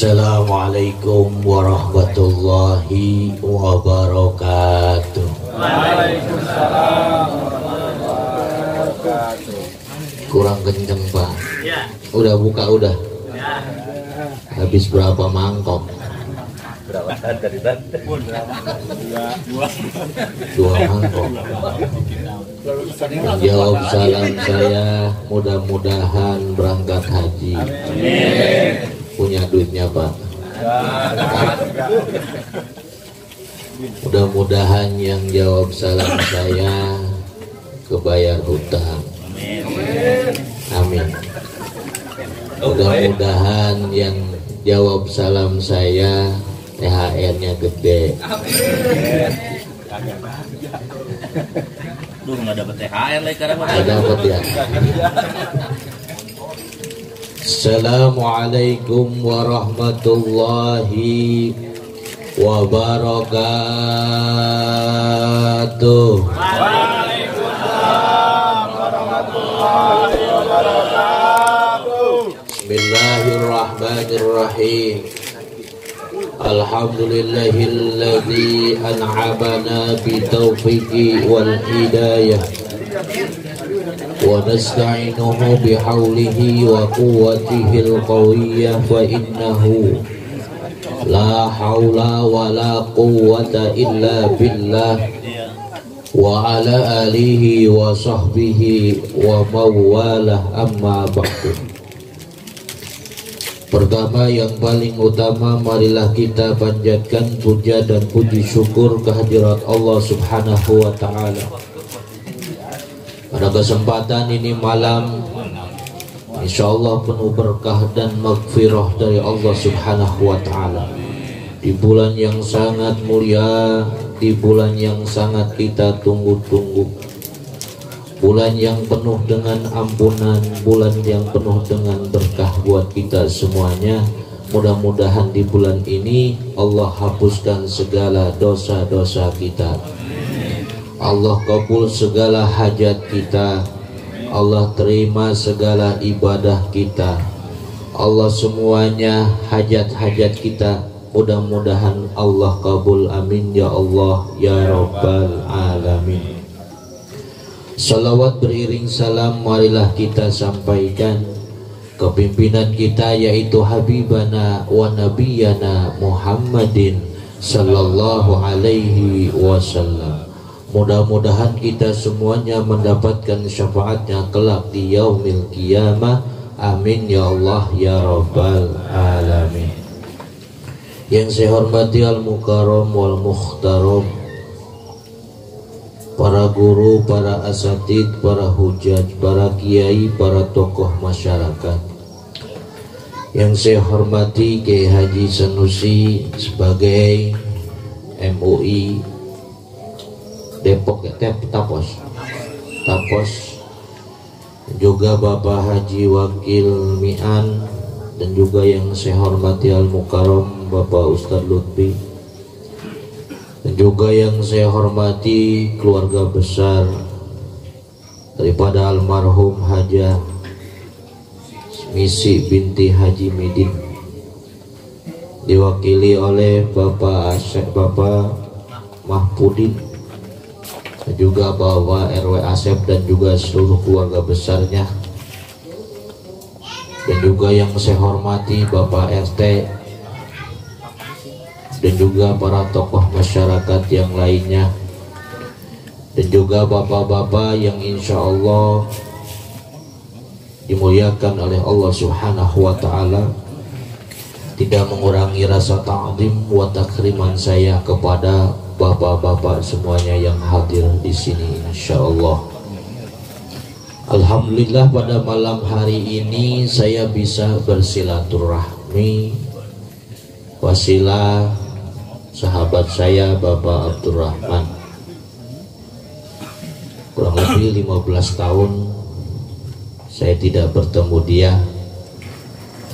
Assalamualaikum warahmatullahi wabarakatuh. Waalaikumsalam warahmatullahi wabarakatuh. Kurang kenceng Pak. Ya. Udah buka udah. Ya. Habis berapa mangkok? Berapa tadi? Dua mangkok. Jawab salam saya, mudah-mudahan berangkat haji. Amin. Punya duitnya Pak. Mudah-mudahan yang jawab salam saya kebayar hutang. Amin. Mudah-mudahan yang jawab salam saya THR-nya gede. Duh, nggak dapet THR lagi sekarang. Nggak dapet ya. Assalamualaikum warahmatullahi wabarakatuh. Waalaikumsalam warahmatullahi wabarakatuh. Bismillahirrahmanirrahim. Alhamdulillahilladzi an'amana bitaufiqi wal hidayah wa nasta'inuhu bihaulihi wa quwwatihil qawiyyah fa innahu la haula wa la quwwata illa billah wa ala alihi wa sahbihi wa mawalah amma ba'du. Pertama yang paling utama, marilah kita panjatkan puja dan puji syukur kehadirat Allah Subhanahu wa ta'ala. Pada kesempatan ini malam, insyaallah penuh berkah dan maghfirah dari Allah Subhanahu wa ta'ala. Di bulan yang sangat mulia, di bulan yang sangat kita tunggu-tunggu, bulan yang penuh dengan ampunan, bulan yang penuh dengan berkah buat kita semuanya. Mudah-mudahan di bulan ini Allah hapuskan segala dosa-dosa kita, Allah kabul segala hajat kita, Allah terima segala ibadah kita, Allah semuanya hajat-hajat kita mudah-mudahan Allah kabul, amin ya Allah ya Rabbal alamin. Salawat beriring salam marilah kita sampaikan ke pimpinan kita, yaitu Habibana wa Nabiyana Muhammadin sallallahu alaihi wasallam. Mudah-mudahan kita semuanya mendapatkan syafaatnya kelak di yaumil qiyamah. Amin ya Allah ya Rabbal alamin. Yang saya hormati al-mukarram wal mukhtaram, para guru, para asatid, para hujaj, para kiai, para tokoh masyarakat. Yang saya hormati Kiai Haji Sanusi sebagai MUI Depok Tapos, juga Bapak Haji Wakil Mi'an, dan juga yang saya hormati Al-Mukarram Bapak Ustadz Lutfi, dan juga yang saya hormati keluarga besar daripada almarhum Hajah Misi binti Haji Midin, diwakili oleh Bapak Asep, Bapak Mahpudin, dan juga Bapak RW Asep dan juga seluruh keluarga besarnya, dan juga yang saya hormati Bapak RT dan juga para tokoh masyarakat yang lainnya, dan juga bapak-bapak yang insya Allah dimuliakan oleh Allah Subhanahu wa ta'ala. Tidak mengurangi rasa ta'zim wa takriman saya kepada bapak-bapak semuanya yang hadir di sini insya Allah. Alhamdulillah pada malam hari ini saya bisa bersilaturahmi wasilah sahabat saya Bapak Abdurrahman. Kurang lebih 15 tahun saya tidak bertemu dia.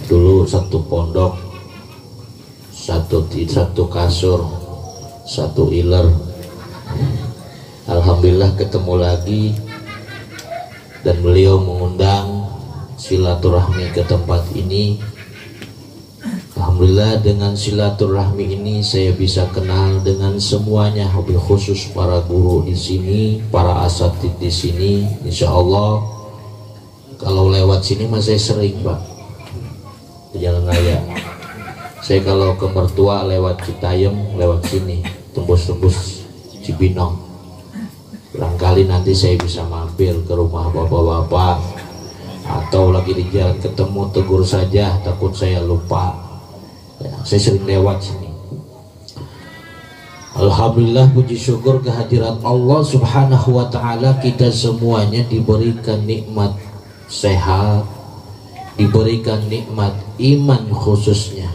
Dulu satu pondok, satu kasur, satu iler. Alhamdulillah ketemu lagi, dan beliau mengundang silaturahmi ke tempat ini. Alhamdulillah dengan silaturahmi ini saya bisa kenal dengan semuanya, wabil khusus para guru di sini, para asatid di sini. Insya Allah kalau lewat sini mas saya sering Pak ke Jalan Raya. Saya kalau ke mertua lewat Citayam, lewat sini tembus-tembus Cibinong. Barangkali nanti saya bisa mampir ke rumah bapak-bapak, atau lagi di jalan ketemu tegur saja, takut saya lupa. Ya, saya sering lewat sini. Alhamdulillah, puji syukur kehadirat Allah subhanahu wa ta'ala, kita semuanya diberikan nikmat sehat, diberikan nikmat iman khususnya.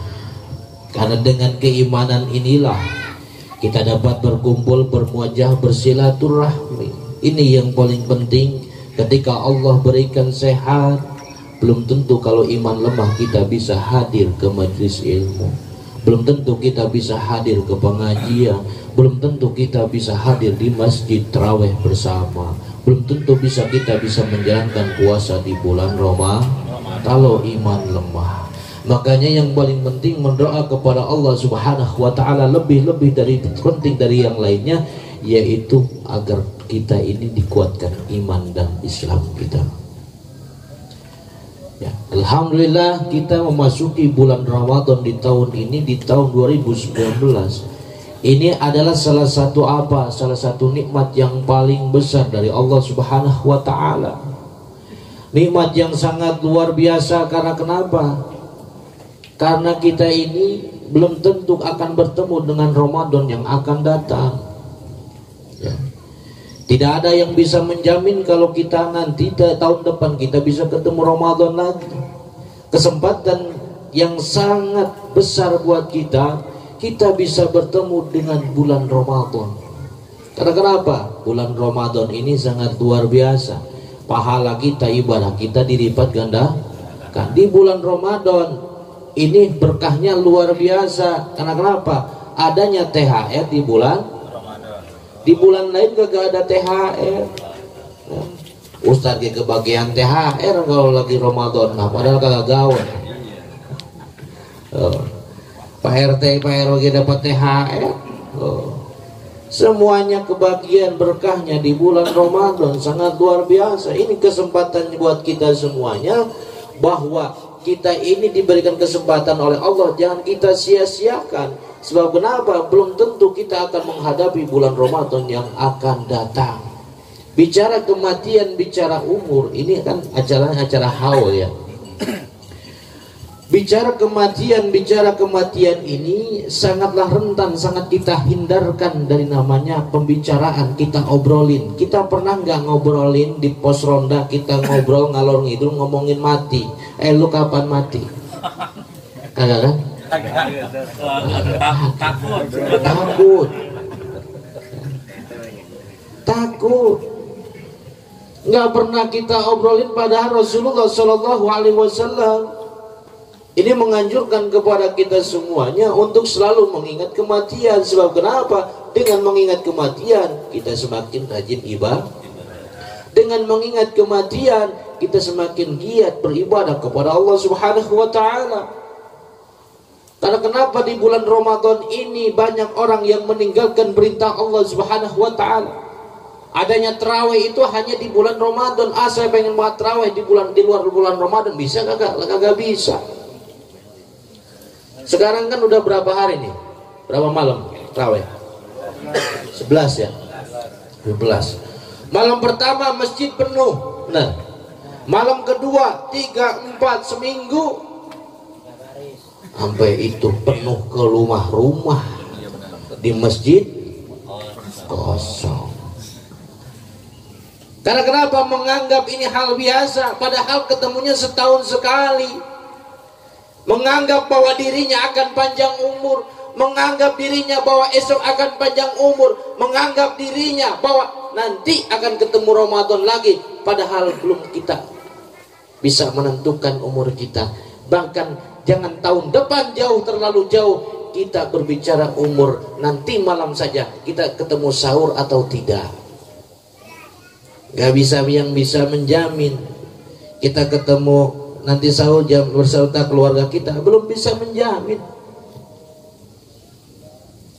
Karena dengan keimanan inilah kita dapat berkumpul, bermuajah, bersilaturahmi. Ini yang paling penting. Ketika Allah berikan sehat, belum tentu kalau iman lemah kita bisa hadir ke majelis ilmu, belum tentu kita bisa hadir ke pengajian, belum tentu kita bisa hadir di masjid tarawih bersama, belum tentu bisa menjalankan puasa di bulan Ramadan kalau iman lemah. Makanya yang paling penting mendoa kepada Allah subhanahu wa ta'ala lebih-lebih dari penting dari yang lainnya, yaitu agar kita ini dikuatkan iman dan Islam kita. Ya, alhamdulillah kita memasuki bulan Ramadan di tahun ini, di tahun 2019. Ini adalah salah satu nikmat yang paling besar dari Allah subhanahu wa ta'ala. Nikmat yang sangat luar biasa. Karena kenapa? Karena kita ini belum tentu akan bertemu dengan Ramadan yang akan datang. Ya. Tidak ada yang bisa menjamin kalau kita nanti tahun depan kita bisa ketemu Ramadan lagi. Kesempatan yang sangat besar buat kita bisa bertemu dengan bulan Ramadan. Karena kenapa? Bulan Ramadan ini sangat luar biasa. Pahala kita, ibadah kita dilipat ganda. Di bulan Ramadan ini berkahnya luar biasa. Karena kenapa? Adanya THR di bulan lain gak ada THR. Ustaz kebagian THR kalau lagi Ramadan, nah padahal kagak gawe. Pak RT, Pak RW dapat THR. Semuanya kebagian berkahnya di bulan Ramadan sangat luar biasa. Ini kesempatan buat kita semuanya, bahwa kita ini diberikan kesempatan oleh Allah, jangan kita sia-siakan. Sebab kenapa? Belum tentu kita akan menghadapi bulan Ramadan yang akan datang. Bicara kematian, bicara umur, ini kan acara haul ya. Bicara kematian ini sangatlah rentan, sangat kita hindarkan dari namanya pembicaraan. Kita obrolin. Kita pernah nggak ngobrolin di pos ronda, kita ngobrol ngalor ngidul ngomongin mati. Lu kapan mati? Kagak kan? Takut. Nggak pernah kita obrolin, padahal Rasulullah Shallallahu Alaihi Wasallam ini menganjurkan kepada kita semuanya untuk selalu mengingat kematian. Sebab kenapa? Dengan mengingat kematian kita semakin rajin ibadah. Dengan mengingat kematian kita semakin giat beribadah kepada Allah Subhanahu wa ta'ala. Karena kenapa di bulan Ramadan ini banyak orang yang meninggalkan perintah Allah Subhanahu wa ta'ala. Adanya terawih itu hanya di bulan Ramadan. Saya pengen banget terawih di luar bulan Ramadan, bisa kagak bisa. Sekarang kan udah berapa hari nih? Berapa malam terawih? 11 ya? 12. Malam pertama masjid penuh. Nah, malam kedua 3, 4 seminggu sampai itu penuh ke rumah-rumah, di masjid kosong. Karena kenapa? Menganggap ini hal biasa, padahal ketemunya setahun sekali. Menganggap bahwa dirinya akan panjang umur, menganggap dirinya bahwa esok akan panjang umur, menganggap dirinya bahwa nanti akan ketemu Ramadan lagi, padahal belum kita bisa menentukan umur kita. Bahkan jangan tahun depan jauh, terlalu jauh, kita berbicara umur nanti malam saja kita ketemu sahur atau tidak. Gak bisa yang bisa menjamin kita ketemu nanti sahur jam berserta keluarga kita, belum bisa menjamin.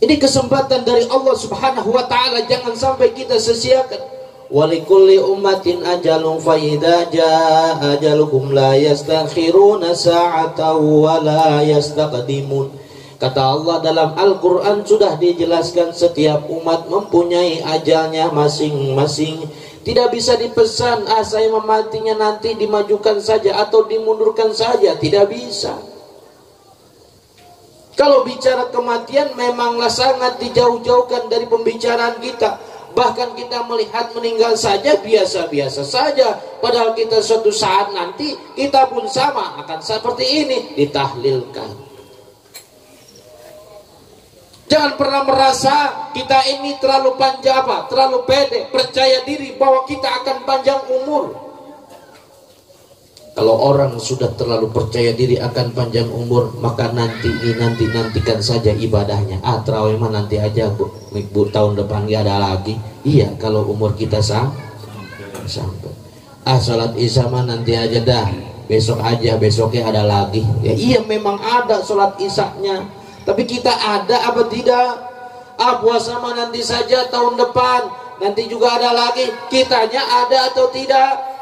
Ini kesempatan dari Allah Subhanahu wa taala, jangan sampai kita sia-siakan. Walikulli ummatin ajalun fa idza jaa ajaluhum la yastakhiruna sa'atan wa la yastaqdimun. Kata Allah dalam Al-Quran sudah dijelaskan, setiap umat mempunyai ajalnya masing-masing. Tidak bisa dipesan, saya mematinya nanti dimajukan saja atau dimundurkan saja, tidak bisa. Kalau bicara kematian memanglah sangat dijauh-jauhkan dari pembicaraan kita. Bahkan kita melihat meninggal saja biasa-biasa saja. Padahal kita suatu saat nanti kita pun sama akan seperti ini, ditahlilkan. Jangan pernah merasa kita ini terlalu panjang terlalu pede, percaya diri bahwa kita akan panjang umur. Kalau orang sudah terlalu percaya diri akan panjang umur, maka nantikan saja ibadahnya. Tarawih mah nanti aja bu, tahun depan gak ada lagi. Iya, kalau umur kita sampai. Salat isya mah nanti aja dah, besok aja, besoknya ada lagi. Ya iya, memang ada salat isyanya. Tapi kita ada apa tidak? Puasa mah nanti saja tahun depan, nanti juga ada lagi. Kitanya ada atau tidak?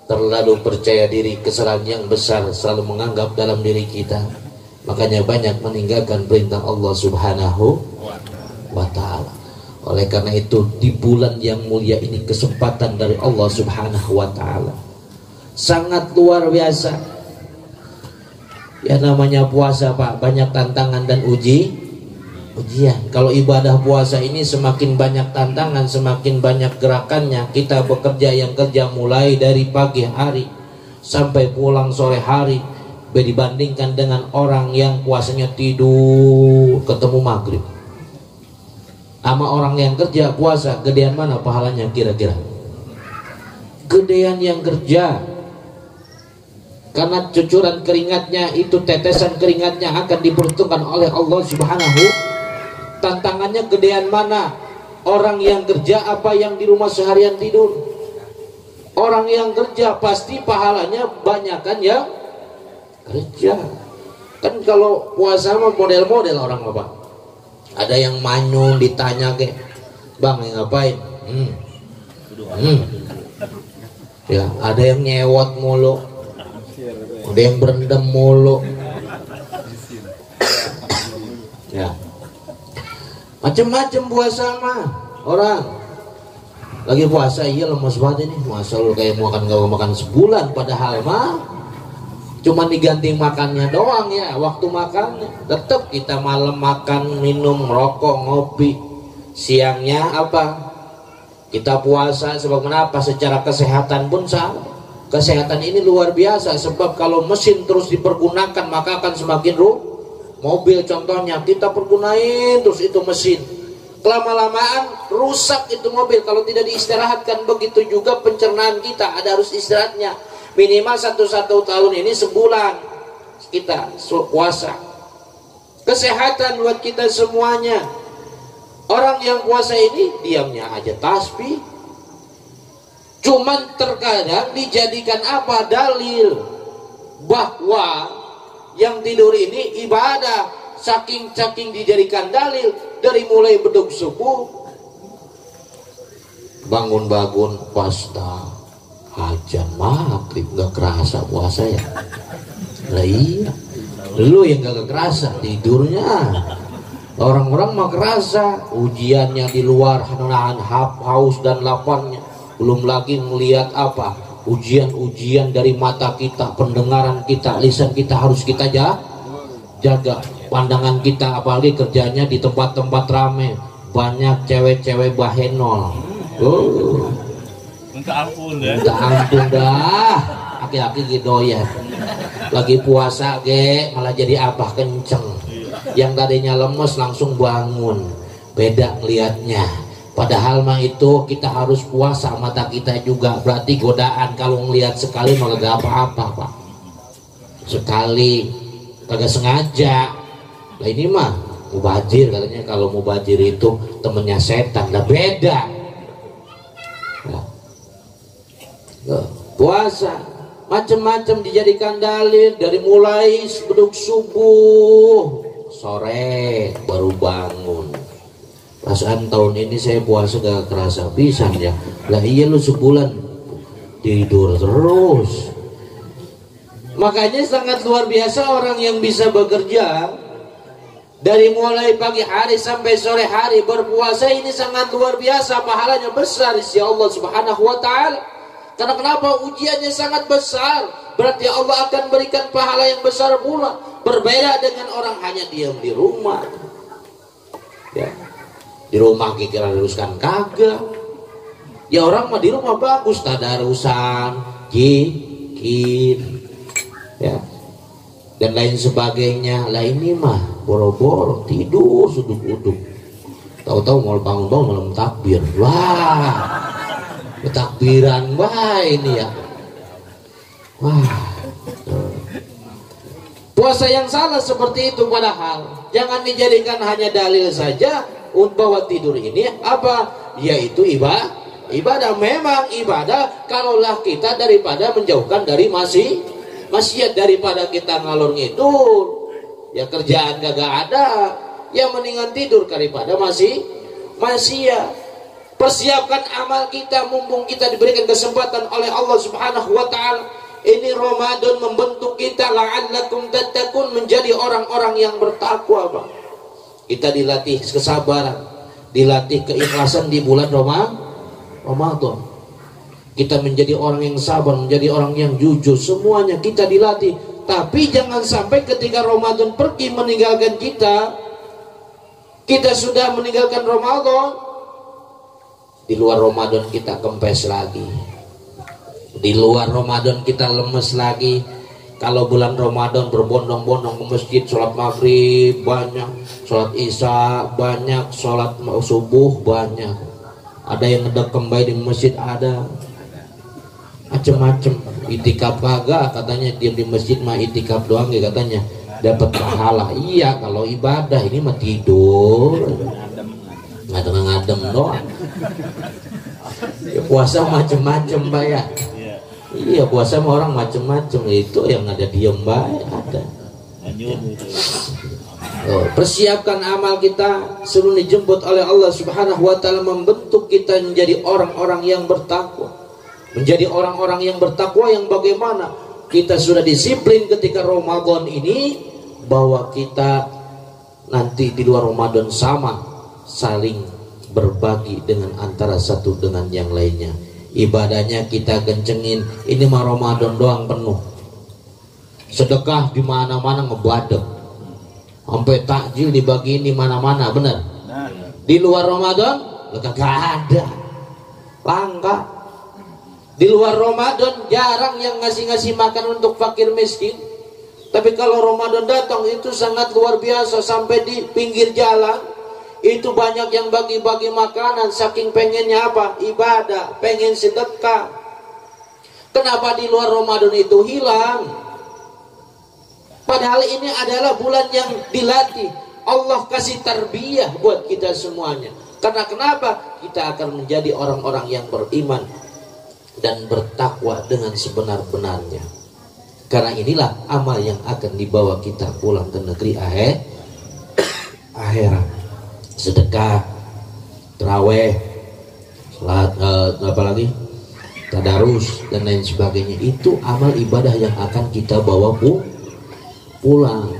Terlalu percaya diri, kesalahan yang besar selalu menganggap dalam diri kita. Makanya banyak meninggalkan perintah Allah Subhanahu wa ta'ala. Oleh karena itu di bulan yang mulia ini kesempatan dari Allah Subhanahu wa ta'ala sangat luar biasa. Ya namanya puasa Pak, banyak tantangan dan ujian. Kalau ibadah puasa ini semakin banyak tantangan, semakin banyak gerakannya. Kita bekerja yang kerja mulai dari pagi hari sampai pulang sore hari, dibandingkan dengan orang yang puasanya tidur ketemu maghrib. Sama orang yang kerja puasa, gedean mana pahalanya kira-kira? Gedean yang kerja. Karena cucuran keringatnya itu, tetesan keringatnya akan diperhitungkan oleh Allah Subhanahu. Tantangannya gedean mana? Orang yang kerja apa yang di rumah seharian tidur? Orang yang kerja pasti pahalanya banyakan yang kerja. Kan kalau puasa mah model-model orang Bapak. Ada yang manyun ditanya ke, "Bang, yang ngapain?" Ya, ada yang nyewot mulu. Ada yang berendam mulu. Ya, macam-macam puasa mah. Orang lagi puasa iya lemes banget ini, masa lu kayak gak makan sebulan, padahal mah cuma diganti makannya doang ya. Waktu makannya tetap kita malam makan, minum, rokok, ngopi. Siangnya apa? Kita puasa. Sebab kenapa? Secara kesehatan pun sama. Kesehatan ini luar biasa, sebab kalau mesin terus dipergunakan maka akan semakin mobil contohnya kita pergunain terus itu mesin, kelama-lamaan rusak itu mobil kalau tidak diistirahatkan. Begitu juga pencernaan kita ada harus istirahatnya minimal satu tahun ini sebulan kita puasa. Kesehatan buat kita semuanya. Orang yang puasa ini diamnya aja tasbih. Cuman terkadang dijadikan apa? Dalil bahwa yang tidur ini ibadah. Saking dijadikan dalil, dari mulai beduk subuh bangun pasta ajan maghrib gak kerasa puasa ya. Lah iya, lu yang gak kerasa tidurnya. Orang-orang mah kerasa, ujiannya di luar, nahan haus dan laparnya. Belum lagi melihat apa? Ujian-ujian dari mata kita, pendengaran kita, lisan kita harus kita jaga. Pandangan kita, apalagi kerjanya di tempat-tempat rame, banyak cewek-cewek bahenol. Minta ampun dah. Minta ampun dah. Aki-aki gitu ya. Lagi puasa malah jadi abah kenceng. Yang tadinya lemes langsung bangun. Beda ngelihatnya. Padahal mah itu kita harus puasa mata kita juga. Berarti godaan kalau ngelihat sekali malah gak apa-apa Pak. Sekali kagak sengaja. Nah ini mah mubazir katanya. Kalau mubazir itu temennya setan. Nah beda. Nah, puasa macam-macam dijadikan dalil, dari mulai beduk subuh, sore baru bangun. Perasaan tahun ini saya puasa gak kerasa pisan ya. Lah iya lu sebulan tidur terus. Makanya sangat luar biasa orang yang bisa bekerja dari mulai pagi hari sampai sore hari berpuasa, ini sangat luar biasa, pahalanya besar di Allah Subhanahu wa taala. Karena kenapa? Ujiannya sangat besar. Berarti Allah akan berikan pahala yang besar pula. Berbeda dengan orang hanya diam di rumah. Ya. Di rumah kira teruskan kagak. Ya orang mah di rumah bagus, tadarusan, zikir, ya, dan lain sebagainya. Lah ini mah boro-boro tidur suduk-uduk. Tahu-tahu mau bangun-bangun malam takbir. Wah, takbiran wah ini ya. Wah. Puasa yang salah seperti itu, padahal jangan dijadikan hanya dalil saja bahwa tidur ini apa? Yaitu ibadah. Memang ibadah kalaulah kita daripada menjauhkan dari maksiat, daripada kita ngalor ngidul, ya kerjaan gak ada, ya mendingan tidur daripada maksiat. Persiapkan amal kita mumpung kita diberikan kesempatan oleh Allah Subhanahu wa taala. Ini Ramadan membentuk kita la'allakum tattaqun, menjadi orang-orang yang bertakwa, Bang. Kita dilatih kesabaran, dilatih keikhlasan di bulan Ramadan. Kita menjadi orang yang sabar, menjadi orang yang jujur, semuanya kita dilatih. Tapi jangan sampai ketika Ramadan pergi meninggalkan kita sudah meninggalkan Ramadan, di luar Ramadan kita kempes lagi, di luar Ramadan kita lemes lagi. Kalau bulan Ramadan berbondong-bondong ke masjid, sholat maghrib banyak, sholat isya banyak, sholat subuh banyak. Ada yang ngedek kembali di masjid, ada macem-macem. Itikaf kagak, katanya diam di masjid mah itikaf doang ya, katanya dapat pahala. Iya, kalau ibadah ini mah tidur, ngadem doang. Ya, puasa macem-macem Pak ya. Iya, puasa sama orang macam-macam, itu yang ada diem baik ada. Persiapkan amal kita sebelum dijemput oleh Allah Subhanahu wa taala, membentuk kita menjadi orang-orang yang bertakwa. Menjadi orang-orang yang bertakwa yang bagaimana? Kita sudah disiplin ketika Ramadan ini bahwa kita nanti di luar Ramadan sama saling berbagi dengan antara satu dengan yang lainnya. Ibadahnya kita kencengin. Ini mah Ramadan doang penuh. Sedekah di mana-mana ngebadek. Sampai takjil dibagiin di mana-mana, benar? Di luar Ramadan gak ada. Langka. Di luar Ramadan jarang yang ngasih-ngasih makan untuk fakir miskin. Tapi kalau Ramadan datang itu sangat luar biasa. Sampai di pinggir jalan itu banyak yang bagi-bagi makanan, saking pengennya apa? Ibadah, pengen sedekah. Kenapa di luar Ramadan itu hilang? Padahal ini adalah bulan yang dilatih. Allah kasih tarbiyah buat kita semuanya. Karena kenapa? Kita akan menjadi orang-orang yang beriman dan bertakwa dengan sebenar-benarnya. Karena inilah amal yang akan dibawa kita pulang ke negeri akhirat. Sedekah, taraweh, salat, apalagi tadarus dan lain sebagainya, itu amal ibadah yang akan kita bawa pulang.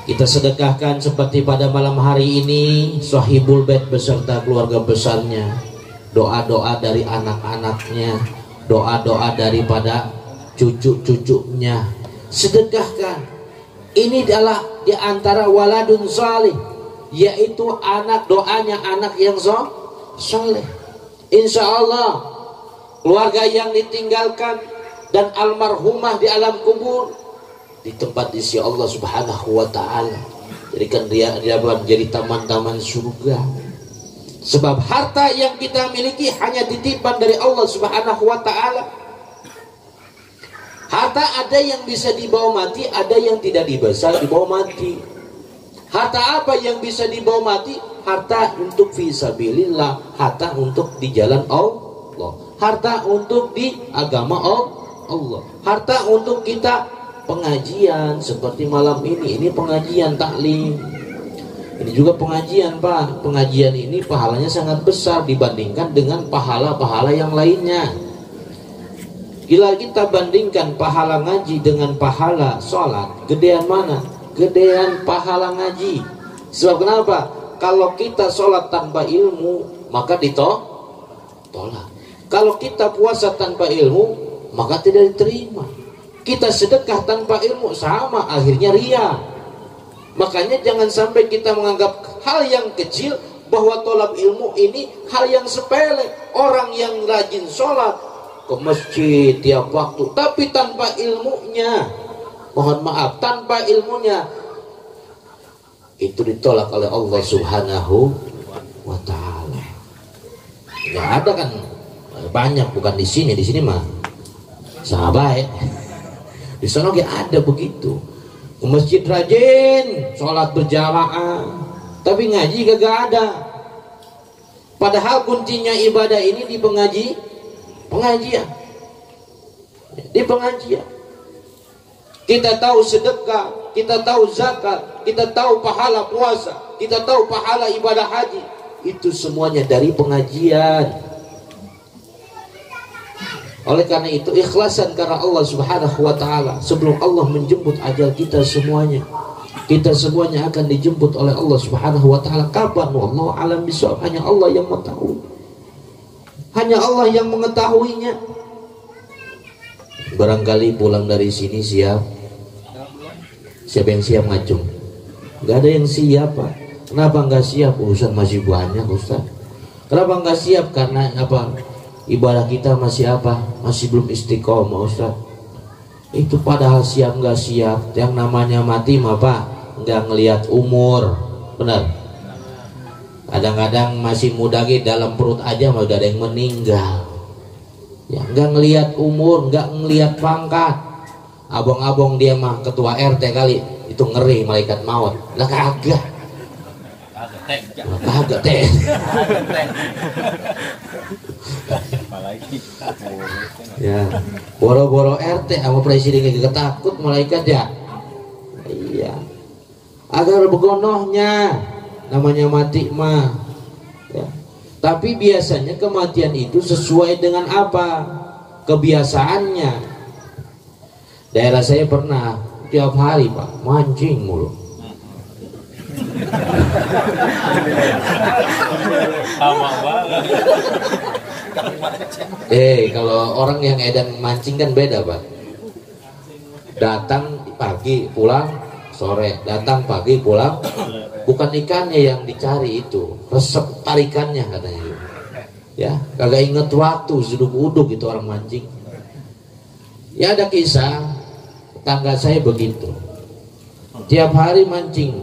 Kita sedekahkan seperti pada malam hari ini, Sahibul Bait beserta keluarga besarnya, doa-doa dari anak-anaknya, doa-doa daripada cucu-cucunya, sedekahkan. Ini adalah di antara waladun salih, yaitu anak, doanya anak yang soleh. Insya Allah keluarga yang ditinggalkan dan almarhumah di alam kubur di tempat di sisi Allah Subhanahu wa taala, jadikan dia menjadi taman-taman surga. Sebab harta yang kita miliki hanya titipan dari Allah Subhanahu wa taala. Harta ada yang bisa dibawa mati, ada yang tidak bisa dibawa mati. Harta apa yang bisa dibawa mati? Harta untuk fisabilillah, harta untuk di jalan Allah, harta untuk di agama Allah. Harta untuk kita pengajian seperti malam ini pengajian taklim. Ini juga pengajian Pak. Pengajian ini pahalanya sangat besar dibandingkan dengan pahala-pahala yang lainnya. Bila kita bandingkan pahala ngaji dengan pahala sholat, gedean mana? Gedean pahala ngaji. Sebab kenapa? Kalau kita sholat tanpa ilmu, maka ditolak. Kalau kita puasa tanpa ilmu, maka tidak diterima. Kita sedekah tanpa ilmu, sama akhirnya ria. Makanya jangan sampai kita menganggap hal yang kecil, bahwa tolab ilmu ini hal yang sepele. Orang yang rajin sholat ke masjid tiap waktu, tapi tanpa ilmunya, mohon maaf, tanpa ilmunya, itu ditolak oleh Allah Subhanahu wa ta'ala. Nggak ada kan, banyak, bukan di sini mah sahabat. Di sana nggak ada begitu. Ke masjid rajin, sholat berjamaah, tapi ngaji kagak ada. Padahal kuncinya ibadah ini di pengajian. Di pengajian. Kita tahu sedekah, kita tahu zakat, kita tahu pahala puasa, kita tahu pahala ibadah haji. Itu semuanya dari pengajian. Oleh karena itu ikhlasan karena Allah Subhanahu wa ta'ala. Sebelum Allah menjemput ajal kita semuanya, kita semuanya akan dijemput oleh Allah Subhanahu wa ta'ala. Kapan? Wallahu a'lam bishawab. Hanya Allah yang mengetahui. Hanya Allah yang mengetahuinya. Barangkali pulang dari sini siap. Siapa yang siap ngacung? Gak ada yang siap Pak. Kenapa nggak siap? Urusan masih banyak Ustaz. Kenapa nggak siap? Karena apa? Ibadah kita masih apa? Masih belum istiqomah Ustaz. Itu padahal siap nggak siap, yang namanya mati mah Pak nggak ngelihat umur. Benar. Kadang-kadang masih muda gitu, dalam perut aja mah udah ada yang meninggal. Ya, nggak ngelihat umur, nggak ngelihat pangkat. Abang-abang dia mah ketua RT kali, itu ngeri malaikat maut. Lah kagak. Kagak teh. Ya, boro-boro RT sama presiden gak takut malaikat ya. Iya. Agar begonohnya namanya mati mah. Ya. Tapi biasanya kematian itu sesuai dengan apa? Kebiasaannya. Daerah saya pernah tiap hari Pak mancing mulu. Kalau orang yang edan mancing kan beda Pak. Datang pagi pulang sore, datang pagi pulang. Bukan ikannya yang dicari itu, resep tarikannya katanya. Ya, kagak inget waktu, seduk-uduk itu orang mancing. Ya ada kisah tetangga saya begitu, tiap hari mancing.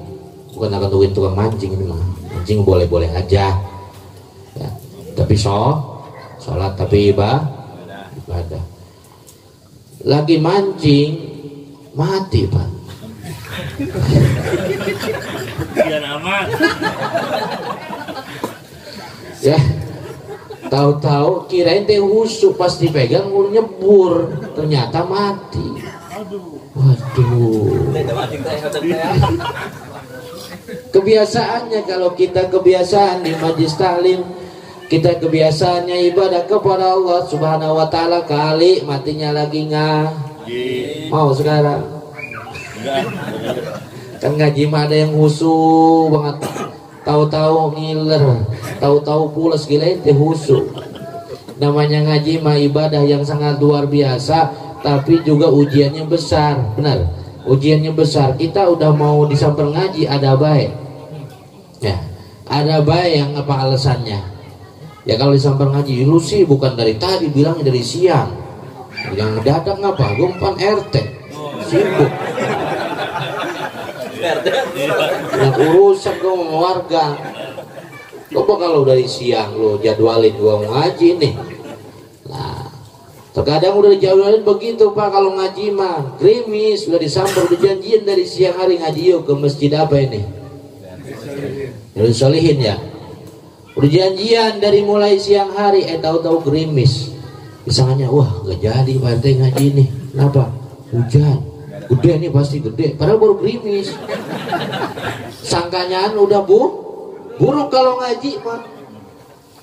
Bukan akan tungguin tukang mancing ini mah, mancing boleh-boleh aja ya. Tapi sholat tapi ibadah. Lagi mancing mati Pak. Ya, tahu-tahu kirain teh husuk, pas dipegang udah nyebur, ternyata mati. Waduh. Kebiasaannya, kalau kita kebiasaan di majlis taklim, kita kebiasaannya ibadah kepada Allah Subhanahu wa ta'ala, kali matinya lagi mau sekarang. Kan ngaji mah ada yang husu banget, tahu-tahu ngiler, tahu-tahu pulas, gila itu husu. Namanya ngaji mah ibadah yang sangat luar biasa, tapi juga ujiannya besar. Benar, ujiannya besar. Kita udah mau disamper ngaji, ada baik ya, ada baik yang apa alasannya ya. Kalau disamper ngaji lu sih bukan dari tadi, bilangnya dari siang. Yang dadak ngapa? Gumpan RT sibuk yang urusan gue sama warga. Coba kalau dari siang lo jadwalin gua mau ngaji nih. Nah, terkadang udah dijadwalin begitu Pak. Kalau ngaji mah gerimis, udah disamper, udah janjian dari siang hari ngaji yuk ke masjid apa ini? Riyadhus Shalihin ya. Udah janjian dari mulai siang hari, tahu-tahu gerimis. Misalnya, wah nggak jadi Pak RT ngaji nih. Kenapa? Hujan. Gede nih pasti gede. Padahal baru gerimis. Sangkanya udah buruk kalau ngaji Pak.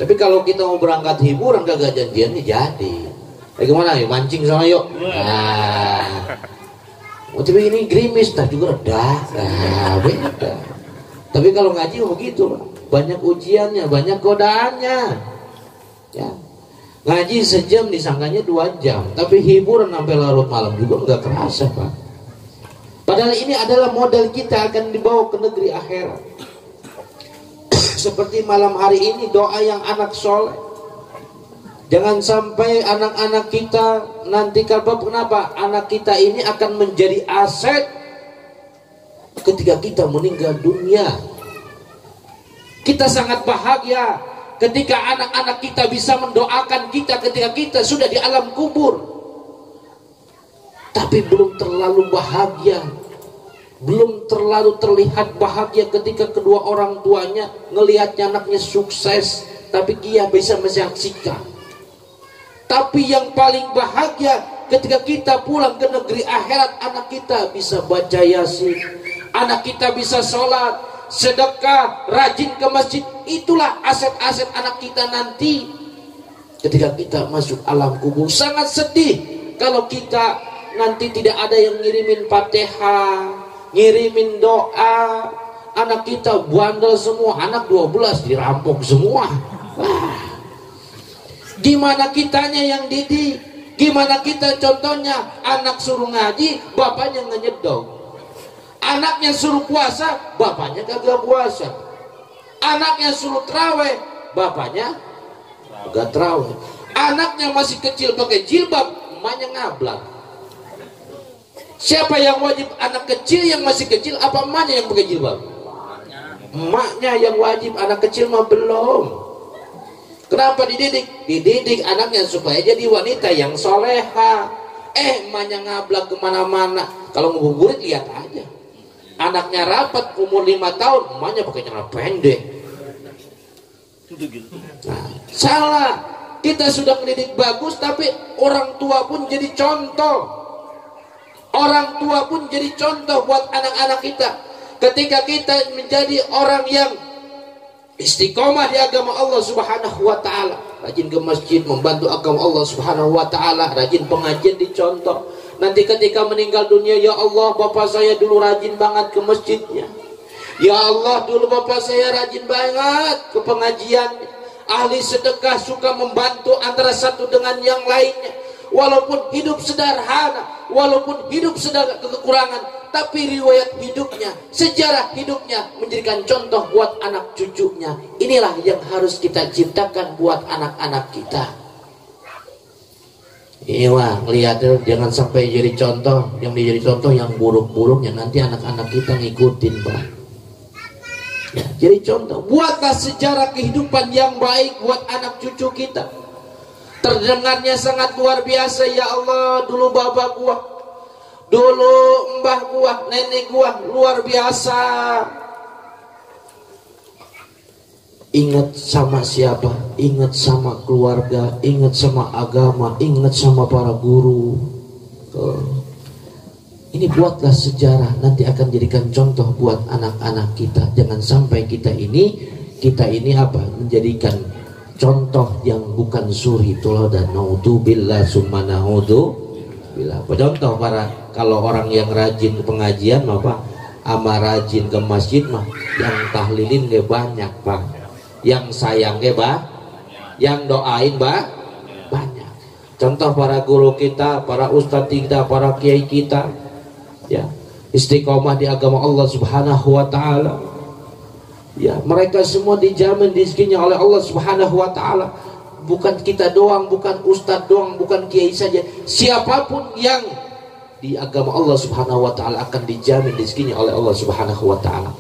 Tapi kalau kita mau berangkat hiburan kagak janjian nih jadi. Gimana ya, mancing sama yuk. Nah, tapi ini gerimis, tak juga reda. Nah, beda. Tapi kalau ngaji begitu Pak. Banyak ujiannya, banyak godaannya. Ya. Ngaji sejam disangkanya 2 jam, tapi hiburan sampai larut malam juga nggak kerasa Pak. Padahal ini adalah modal kita akan dibawa ke negeri akhirat. Seperti malam hari ini doa yang anak soleh. Jangan sampai anak-anak kita nanti kenapa? Anak kita ini akan menjadi aset ketika kita meninggal dunia. Kita sangat bahagia ketika anak-anak kita bisa mendoakan kita ketika kita sudah di alam kubur. Tapi belum terlalu bahagia, belum terlalu terlihat bahagia ketika kedua orang tuanya ngelihatnya anaknya sukses, tapi dia bisa menyaksikan. Tapi yang paling bahagia ketika kita pulang ke negeri akhirat, anak kita bisa baca Yasin, anak kita bisa sholat, sedekah, rajin ke masjid. Itulah aset-aset anak kita nanti ketika kita masuk alam kubur. Sangat sedih kalau kita nanti tidak ada yang ngirimin Fatihah, ngirimin doa. Anak kita bandel semua, anak 12 dirampok semua. Gimana kitanya yang didik? Gimana kita contohnya? Anak suruh ngaji, bapaknya ngenyedok. Anaknya suruh puasa, bapaknya kagak puasa. Anaknya suruh terawih, bapaknya kagak terawih. Anaknya masih kecil pakai jilbab, emaknya ngablak. Siapa yang wajib? Anak kecil yang masih kecil apa emaknya yang pakai jilbab? Emaknya yang wajib, anak kecil mah belum. Kenapa dididik? Dididik anaknya supaya jadi wanita yang soleha. Emaknya ngablak kemana-mana. Kalau ngabuburit lihat aja. Anaknya rapat umur 5 tahun, emaknya pakai celana pendek. Nah, salah. Kita sudah mendidik bagus, tapi orang tua pun jadi contoh. Orang tua pun jadi contoh buat anak-anak kita. Ketika kita menjadi orang yang istiqomah di agama Allah Subhanahu wa taala, rajin ke masjid, membantu agama Allah Subhanahu wa taala, rajin pengajian dicontoh. Nanti ketika meninggal dunia, ya Allah, bapak saya dulu rajin banget ke masjidnya. Ya Allah, dulu bapak saya rajin banget ke pengajiannya. Ahli sedekah, suka membantu antara satu dengan yang lainnya. Walaupun hidup sederhana, walaupun hidup sedang kekurangan, tapi riwayat hidupnya, sejarah hidupnya menjadikan contoh buat anak cucunya. Inilah yang harus kita ciptakan buat anak-anak kita. Iya, lihat jangan sampai jadi contoh, yang dijadi contoh yang buruk-buruknya nanti anak-anak kita ngikutin, Pak. Ya, jadi contoh, buatlah sejarah kehidupan yang baik buat anak cucu kita. Terdengarnya sangat luar biasa, ya Allah, dulu bapak gua, dulu mbah gua, nenek gua, luar biasa. Ingat sama siapa? Ingat sama keluarga, ingat sama agama, ingat sama para guru. Ini buatlah sejarah, nanti akan jadikan contoh buat anak-anak kita. Jangan sampai kita ini apa? Menjadikan contoh yang bukan suri teladan. Naudzubillah summa naudzubillah. Contoh kalau orang yang rajin ke pengajian apa? Ama rajin ke masjid mah yang tahlilin gak banyak, Pak. Yang sayang gak yang doain banyak. Contoh para guru kita, para ustadz kita, para kiai kita, ya, istiqomah di agama Allah Subhanahu wa taala. Ya, mereka semua dijamin rezekinya oleh Allah Subhanahu wa taala. Bukan kita doang, bukan ustadz doang, bukan kiai saja. Siapapun yang di agama Allah Subhanahu wa taala akan dijamin rezekinya oleh Allah Subhanahu wa taala.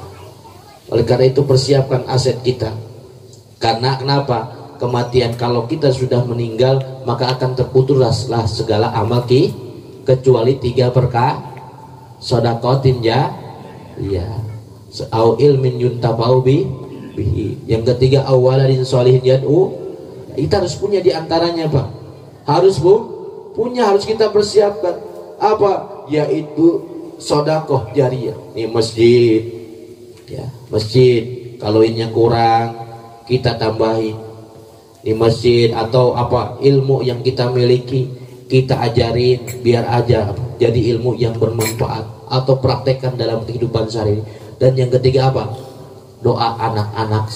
Oleh karena itu persiapkan aset kita. Karena kenapa? Kematian, kalau kita sudah meninggal maka akan terputuslah segala amal kecuali 3 perkara. Sodakotin ya, au ilmin yuntafa'u bihi. Yang ketiga awaladin sholihin yad'u. Kita harus punya diantaranya, Pak. Harus punya, harus kita persiapkan. Apa? Yaitu sodakoh jariyah. Ini masjid, ya, masjid. Kalau ininya kurang, kita tambahin di masjid. Atau apa, ilmu yang kita miliki kita ajarin, biar aja jadi ilmu yang bermanfaat, atau praktekkan dalam kehidupan sehari. Dan yang ketiga apa? Doa anak-anak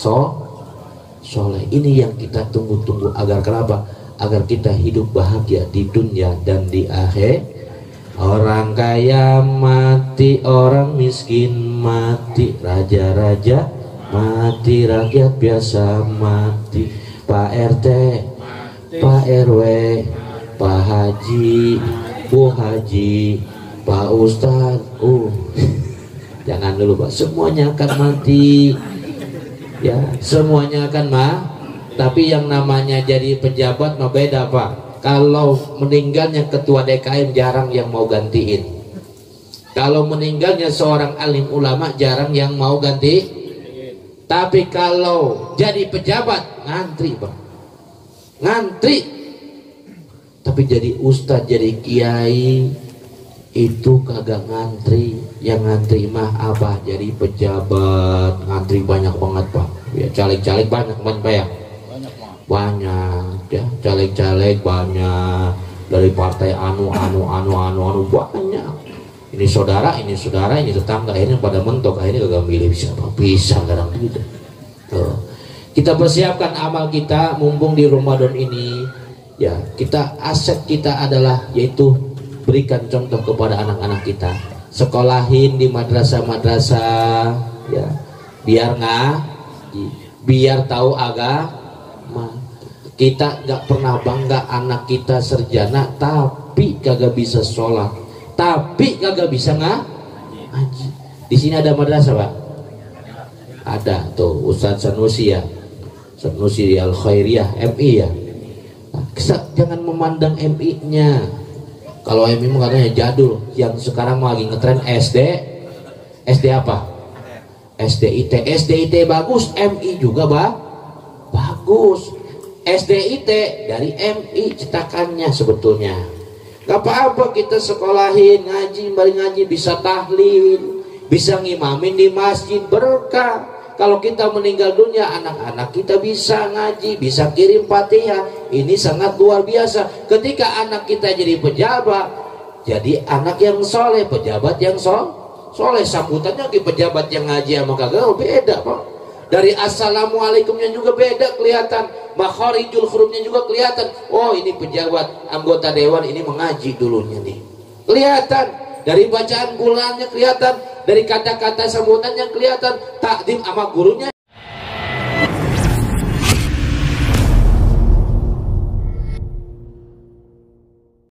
soleh. Ini yang kita tunggu-tunggu. Agar kenapa? Agar kita hidup bahagia di dunia dan di akhir. Orang kaya mati, orang miskin mati, raja-raja mati, rakyat biasa mati. Pak RT, Pak RW, Pak Haji, Bu Haji, Pak Ustad, jangan dulu Pak, semuanya akan mati, ya, semuanya akan tapi yang namanya jadi pejabat mah beda Pak. Kalau meninggalnya ketua DKM jarang yang mau gantiin. Kalau meninggalnya seorang alim ulama jarang yang mau ganti. Tapi kalau jadi pejabat ngantri Pak, ngantri. Tapi jadi ustadz, jadi kiai itu kagak ngantri. Yang ngantri mah apa? Jadi pejabat, ngantri banyak banget Pak. Ya, caleg-caleg banyak banget Pak ya. Banyak ya, caleg-caleg banyak, dari partai anu banyak. Ini saudara, ini tetangga, akhirnya pada mentok, akhirnya kagak milih siapa, bisa kadang gitu. Kita persiapkan amal kita mumpung di Ramadan ini. Ya, kita aset kita adalah yaitu berikan contoh kepada anak-anak kita. Sekolahin di madrasah-madrasah ya, biar tahu agama. Kita gak pernah bangga anak kita sarjana tapi kagak bisa sholat, tapi kagak bisa ngaji. Di sini ada madrasah Pak? Ada tuh Ustadz Sanusi ya, Sanusi Al Khairiyah MI ya. Jangan memandang MI-nya. Kalau MI katanya jadul, yang sekarang lagi ngetren SD apa? SDIT bagus, MI juga bagus. SDIT dari MI cetakannya sebetulnya. Gak apa-apa kita sekolahin, ngaji, bisa tahlil, bisa ngimamin di masjid, berkah. Kalau kita meninggal dunia, anak-anak kita bisa ngaji, bisa kirim Fatihah. Ini sangat luar biasa. Ketika anak kita jadi pejabat, jadi anak yang soleh, pejabat yang soleh. Sambutannya ke pejabat yang ngaji sama kagak beda Pak. Dari assalamualaikumnya juga beda kelihatan, makharijul hurufnya juga kelihatan. Oh ini pejabat anggota dewan, ini mengaji dulunya nih, kelihatan. Dari bacaan bulannya kelihatan, dari kata-kata sambutannya kelihatan, takdim sama gurunya